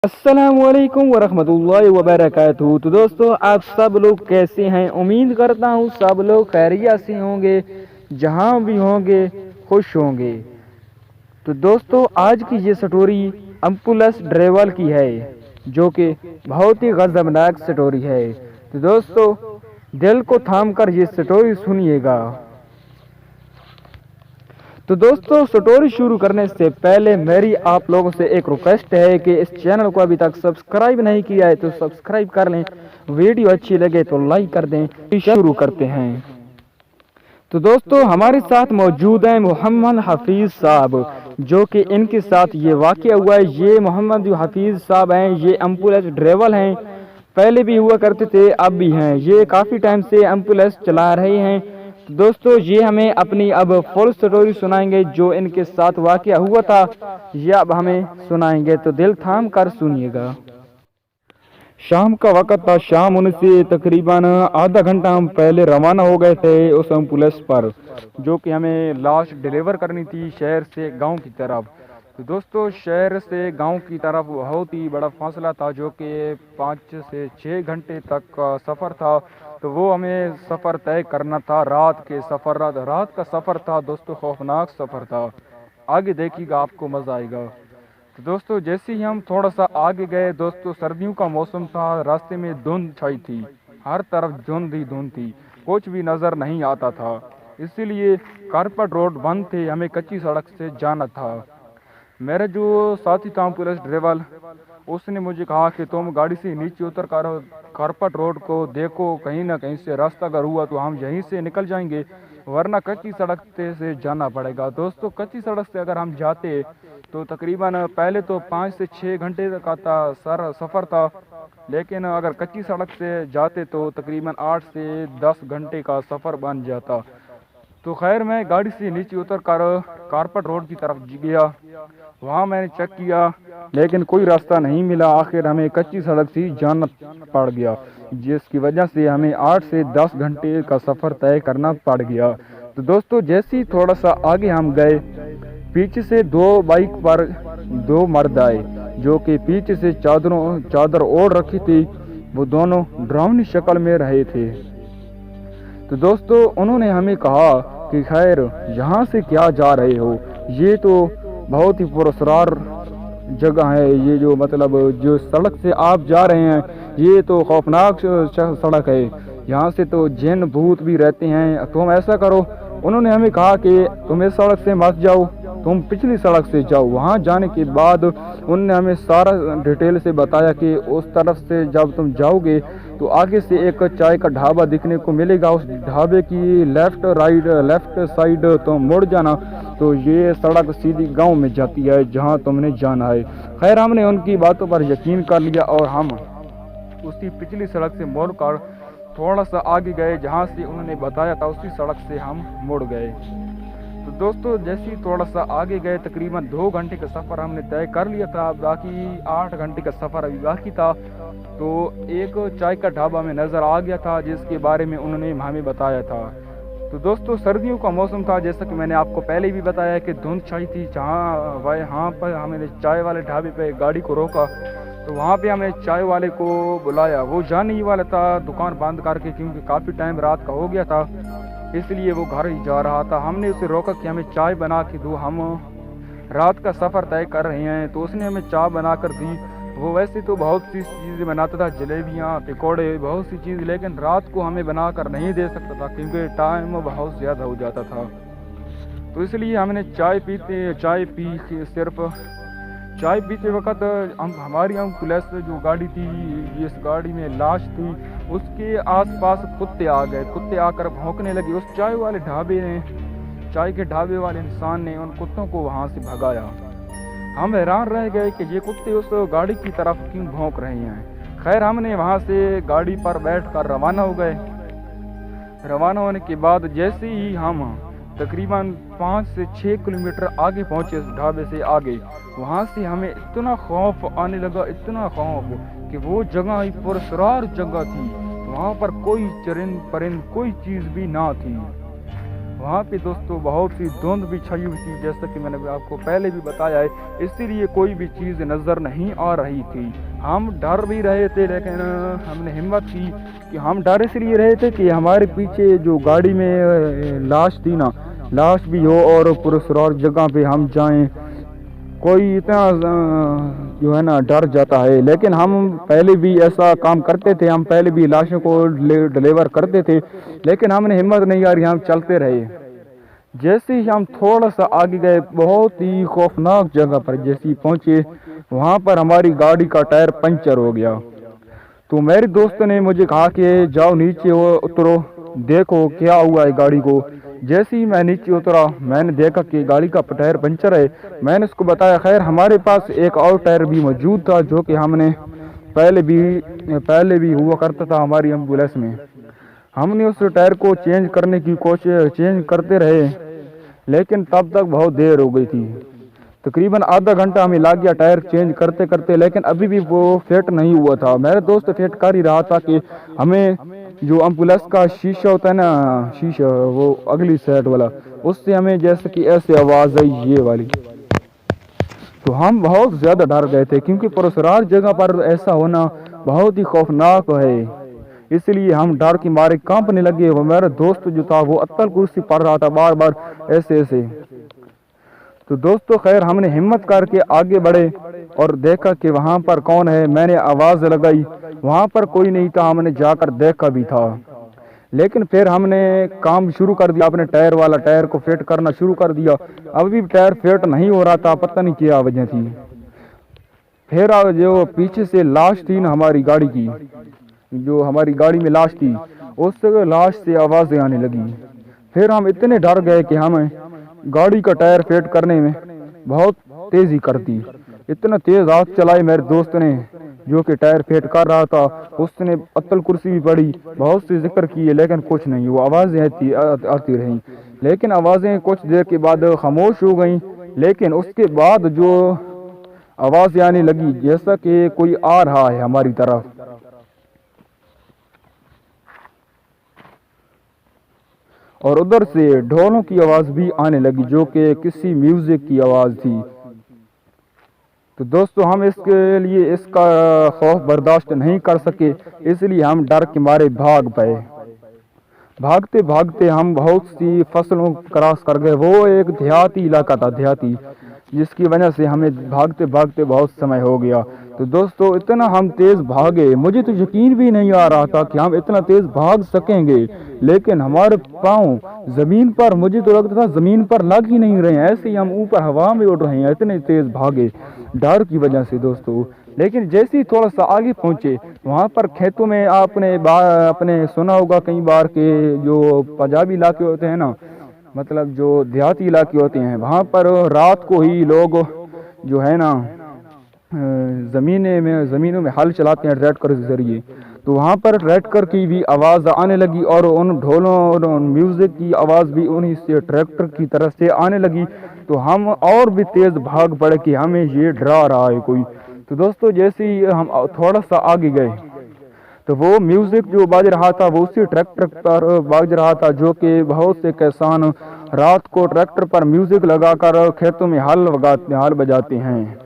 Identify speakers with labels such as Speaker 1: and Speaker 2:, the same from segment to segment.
Speaker 1: अस्सलामुअलैकुम वरहमतुल्लाहि वबरकातुहू। तो दोस्तों, आप सब लोग कैसे हैं? उम्मीद करता हूँ सब लोग खैरियत से होंगे, जहाँ भी होंगे खुश होंगे। तो दोस्तों, आज की ये स्टोरी एम्बुलेंस ड्राइवर की है, जो कि बहुत ही गजबनाक स्टोरी है। तो दोस्तों, दिल को थाम कर ये स्टोरी सुनिएगा। तो दोस्तों, स्टोरी शुरू करने से पहले मेरी आप लोगों से एक रिक्वेस्ट है कि इस चैनल को अभी तक सब्सक्राइब नहीं किया है तो सब्सक्राइब कर लें, वीडियो अच्छी लगे तो लाइक कर दें। शुरू करते हैं। तो दोस्तों, हमारे साथ मौजूद हैं मोहम्मद हफीज साहब, जो कि इनके साथ ये वाक़या हुआ है। ये मोहम्मद हफीज साहब हैं, ये एम्बुलेंस ड्राइवर हैं, पहले भी हुआ करते थे, अब भी हैं। ये काफ़ी टाइम से एम्बुलेंस चला रहे हैं। तो दोस्तों, ये हमें अपनी अब फुल स्टोरी सुनाएंगे, जो इनके साथ वाक़या हुआ था, ये अब हमें सुनाएंगे। तो दिल थाम कर सुनिएगा। शाम का वक़्त था। शाम होने से तकरीबन आधा घंटा हम पहले रवाना हो गए थे उस एम्बुलेंस पर, जो कि हमें लाश डिलीवर करनी थी शहर से गांव की तरफ। तो दोस्तों, शहर से गांव की तरफ बहुत ही बड़ा फासला था, जो कि 5 से 6 घंटे तक का सफ़र था। तो वो हमें सफ़र तय करना था। रात का सफ़र था दोस्तों, खौफनाक सफ़र था। आगे देखिएगा, आपको मज़ा आएगा। तो दोस्तों, जैसे ही हम थोड़ा सा आगे गए दोस्तों, सर्दियों का मौसम था, रास्ते में धुंध छाई थी, हर तरफ धुंध ही धुंध थी, कुछ भी नज़र नहीं आता था। इसीलिए कारपेट रोड बंद थे, हमें कच्ची सड़क से जाना था। मेरा जो साथी था पुलिस ड्राइवर, उसने मुझे कहा कि तुम गाड़ी से नीचे उतर कर कारपेट रोड को देखो, कहीं ना कहीं से रास्ता अगर हुआ तो हम यहीं से निकल जाएंगे, वरना कच्ची सड़क से जाना पड़ेगा। दोस्तों, कच्ची सड़क से अगर हम जाते तो तकरीबन पहले तो 5 से 6 घंटे का सफ़र था, लेकिन अगर कच्ची सड़क से जाते तो तकरीबन 8 से 10 घंटे का सफ़र बन जाता। तो खैर, मैं गाड़ी से नीचे उतर कर कारपेट रोड की तरफ गया। वहाँ मैंने चेक किया, लेकिन कोई रास्ता नहीं मिला। आखिर हमें कच्ची सड़क से जाना पड़ गया, जिसकी वजह से हमें 8 से 10 घंटे का सफ़र तय करना पड़ गया। तो दोस्तों, जैसे ही थोड़ा सा आगे हम गए, पीछे से 2 बाइक पर 2 मर्द आए, जो कि पीछे से चादर ओढ़ रखी थी। वो दोनों डरावनी शक्ल में रहे थे। तो दोस्तों, उन्होंने हमें कहा कि खैर, यहाँ से क्या जा रहे हो? ये तो बहुत ही पुरस्कार जगह है। ये जो मतलब जो सड़क से आप जा रहे हैं, ये तो खौफनाक सड़क है। यहाँ से तो जिन भूत भी रहते हैं। तुम ऐसा करो, उन्होंने हमें कहा कि तुम इस सड़क से मत जाओ, तुम पिछली सड़क से जाओ। वहाँ जाने के बाद उन्होंने हमें सारा डिटेल से बताया कि उस तरफ से जब तुम जाओगे तो आगे से एक चाय का ढाबा दिखने को मिलेगा। उस ढाबे की लेफ्ट साइड तुम मुड़ जाना तो ये सड़क सीधी गांव में जाती है, जहां तुमने जाना है। खैर, हमने उनकी बातों पर यकीन कर लिया और हम उसी पिछली सड़क से मुड़ कर थोड़ा सा आगे गए, जहां से उन्होंने बताया था उसी सड़क से हम मुड़ गए। तो दोस्तों, जैसे ही थोड़ा सा आगे गए, तकरीबन 2 घंटे का सफ़र हमने तय कर लिया था, बाकी 8 घंटे का सफ़र अभी बाकी था। तो एक चाय का ढाबा में नज़र आ गया था, जिसके बारे में उन्होंने हमें बताया था। तो दोस्तों, सर्दियों का मौसम था, जैसा कि मैंने आपको पहले भी बताया कि धुंध छाई थी। वहाँ पर हमने चाय वाले ढाबे पे गाड़ी को रोका, तो वहाँ पे हमें चाय वाले को बुलाया। वो जाने ही वाला था दुकान बंद करके, क्योंकि काफ़ी टाइम रात का हो गया था, इसलिए वो घर ही जा रहा था। हमने उसे रोका कि हमें चाय बना के दो, हम रात का सफ़र तय कर रहे हैं। तो उसने हमें चाय बना कर दी। वो वैसे तो बहुत सी चीज़ें बनाता था, जलेबियाँ, पकौड़े, बहुत सी चीज़, लेकिन रात को हमें बना कर नहीं दे सकता था, क्योंकि टाइम बहुत ज़्यादा हो जाता था। तो इसलिए हमने चाय पीते वक्त हमारी एम्बुलेंस जो गाड़ी थी, जिस गाड़ी में लाश थी, उसके आसपास कुत्ते आ गए। कुत्ते आकर भौंकने लगे। उस चाय के ढाबे वाले इंसान ने उन कुत्तों को वहाँ से भगाया। हम हैरान रह गए कि ये कुत्ते उस गाड़ी की तरफ क्यों भौंक रहे हैं। खैर, हमने वहाँ से गाड़ी पर बैठकर रवाना हो गए। रवाना होने के बाद जैसे ही हम तकरीबन 5 से 6 किलोमीटर आगे पहुँचे, उस ढाबे से आगे, वहाँ से हमें इतना खौफ आने लगा, इतना खौफ कि वो जगह ही पुरस्कार जगह थी। वहाँ पर कोई चरिंद परिंद कोई चीज़ भी ना थी। वहाँ पे दोस्तों बहुत सी धुंध भी छाई हुई थी, जैसा कि मैंने आपको पहले भी बताया है, इसीलिए कोई भी चीज़ नज़र नहीं आ रही थी। हम डर भी रहे थे, लेकिन हमने हिम्मत की कि हम डर इसलिए रहे थे कि हमारे पीछे जो गाड़ी में लाश थी ना, लाश भी हो और पुरस्कार जगह पे हम जाएं, कोई इतना जो है ना डर जाता है। लेकिन हम पहले भी ऐसा काम करते थे, हम पहले भी लाशों को डिलीवर करते थे, लेकिन हमने हिम्मत नहीं हारी, हम चलते रहे। जैसे ही हम थोड़ा सा आगे गए, बहुत ही खौफनाक जगह पर जैसे ही पहुंचे, वहाँ पर हमारी गाड़ी का टायर पंचर हो गया। तो मेरे दोस्त ने मुझे कहा कि जाओ नीचे उतरो, देखो क्या हुआ है गाड़ी को। जैसे ही मैं नीचे उतरा, मैंने देखा कि गाड़ी का टायर पंचर है। मैंने उसको बताया, खैर हमारे पास एक और टायर भी मौजूद था, जो कि हमने पहले भी हुआ करता था हमारी एम्बुलेंस में। हमने उस टायर को चेंज करने की कोशिश चेंज करते रहे, लेकिन तब तक बहुत देर हो गई थी। तकरीबन आधा घंटा हमें लग गया टायर चेंज करते करते, लेकिन अभी भी वो फिट नहीं हुआ था। मेरा दोस्त फिट कर ही रहा था कि हमें जो एम्बुलेंस का शीशा होता है ना, शीशा वो अगली साइड वाला, उससे हमें जैसे कि ऐसे आवाज़ आई ये वाली। तो हम बहुत ज़्यादा डर गए थे, क्योंकि पुरस्कार जगह पर ऐसा होना बहुत ही खौफनाक है। इसलिए हम डर के मारे कांपने लगे। वो मेरा दोस्त जो था वो अत्तल कुर्सी पढ़ रहा था बार बार ऐसे ऐसे। तो दोस्तों खैर हमने हिम्मत करके आगे बढ़े और देखा कि वहाँ पर कौन है। मैंने आवाज़ लगाई, वहाँ पर कोई नहीं था। हमने जाकर देखा भी था, लेकिन फिर हमने काम शुरू कर दिया, अपने टायर को फिट करना शुरू कर दिया। अभी भी टायर फिट नहीं हो रहा था, पता नहीं क्या वजह थी। फिर जो पीछे से लाश थी ना हमारी गाड़ी की, जो हमारी गाड़ी में लाश थी, उस लाश से आवाज़ें आने लगी। फिर हम इतने डर गए कि हम गाड़ी का टायर फिट करने में बहुत तेज़ी कर दी। इतना तेज़ हाथ चलाई मेरे दोस्त ने, जो कि टायर फिट कर रहा था। उसने अत्तल कुर्सी भी पड़ी, बहुत से जिक्र किए, लेकिन कुछ नहीं। वो आवाज़ें आती रहीं, लेकिन आवाज़ें कुछ देर के बाद खामोश हो गईं। लेकिन उसके बाद जो आवाज़ें आने लगी, जैसा कि कोई आ रहा है हमारी तरफ, और उधर से ढोलों की आवाज़ भी आने लगी, जो कि किसी म्यूज़िक की आवाज़ थी। तो दोस्तों हम इसके लिए इसका खौफ बर्दाश्त नहीं कर सके, इसलिए हम डर के मारे भाग पाए। भागते भागते हम बहुत सी फसलों क्रॉस कर गए। वो एक देहाती इलाका था, देहाती, जिसकी वजह से हमें भागते भागते बहुत समय हो गया। तो दोस्तों इतना हम तेज़ भागे, मुझे तो यकीन भी नहीं आ रहा था कि हम इतना तेज़ भाग सकेंगे। लेकिन हमारे पाँव ज़मीन पर, मुझे तो लगता था ज़मीन पर लग ही नहीं रहे हैं, ऐसे ही हम ऊपर हवा में उड़ रहे हैं, इतने तेज़ भागे डर की वजह से दोस्तों। लेकिन जैसे ही थोड़ा सा आगे पहुँचे, वहाँ पर खेतों में आपने सुना होगा कई बार के जो पंजाबी इलाके होते हैं ना, मतलब जो देहाती इलाके होते हैं, वहाँ पर रात को ही लोग जो है ना ज़मीनों में हल चलाते हैं ट्रैक्टर के ज़रिए। तो वहाँ पर ट्रैक्टर की भी आवाज़ आने लगी, और उन ढोलों और उन म्यूज़िक की आवाज़ भी उन्हीं से ट्रैक्टर की तरफ से आने लगी। तो हम और भी तेज़ भाग पड़े कि हमें ये डरा रहा है कोई। तो दोस्तों जैसे ही हम थोड़ा सा आगे गए, तो वो म्यूज़िक जो बाज रहा था वो उसी ट्रैक्टर पर बाज रहा था, जो कि बहुत से किसान रात को ट्रैक्टर पर म्यूज़िक लगाकर खेतों में हल बजाते हैं।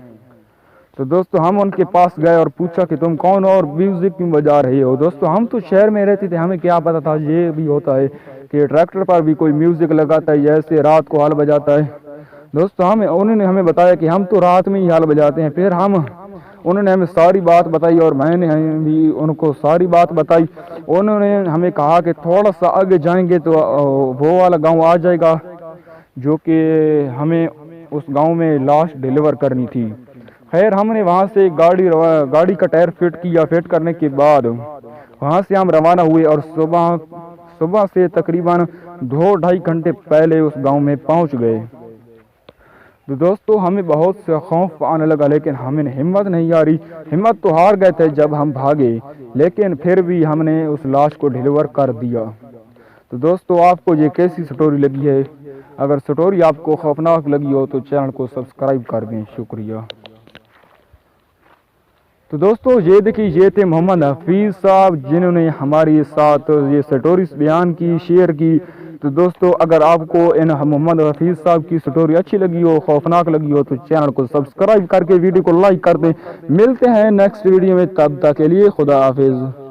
Speaker 1: तो दोस्तों हम उनके पास गए और पूछा कि तुम कौन हो और म्यूज़िक क्यों बजा रहे हो। दोस्तों हम तो शहर में रहते थे, हमें क्या पता था ये भी होता है कि ट्रैक्टर पर भी कोई म्यूज़िक लगाता है, जैसे रात को हल बजाता है। दोस्तों उन्होंने हमें बताया कि हम तो रात में ही हल बजाते हैं। फिर उन्होंने हमें सारी बात बताई, और मैंने भी उनको सारी बात बताई। उन्होंने हमें कहा कि थोड़ा सा आगे जाएंगे तो वो वाला गांव आ जाएगा, जो कि हमें उस गांव में लाश डिलीवर करनी थी। खैर हमने वहां से गाड़ी का टायर फिट किया। फिट करने के बाद वहां से हम रवाना हुए, और सुबह से तकरीबन 2-2.5 घंटे पहले उस गांव में पहुंच गए। तो दोस्तों हमें बहुत से खौफ आने लगा, लेकिन हमें हिम्मत नहीं आ रही। हिम्मत तो हार गए थे जब हम भागे, लेकिन फिर भी हमने उस लाश को डिलीवर कर दिया। तो दोस्तों आपको ये कैसी स्टोरी लगी है? अगर स्टोरी आपको खौफनाक लगी हो तो चैनल को सब्सक्राइब कर दें। शुक्रिया। तो दोस्तों ये देखिए, ये थे मोहम्मद हफीज़ साहब, जिन्होंने हमारे साथ ये स्टोरीज बयान की, शेयर की। تو دوستو اگر آپ کو ان محمد حفیظ صاحب کی سٹوری اچھی لگی ہو، خوفناک لگی ہو، تو چینل کو سبسکرائب کر کے ویڈیو کو لائک کر دیں۔ ملتے ہیں نیکسٹ ویڈیو میں، تب تک کے لیے خدا حافظ۔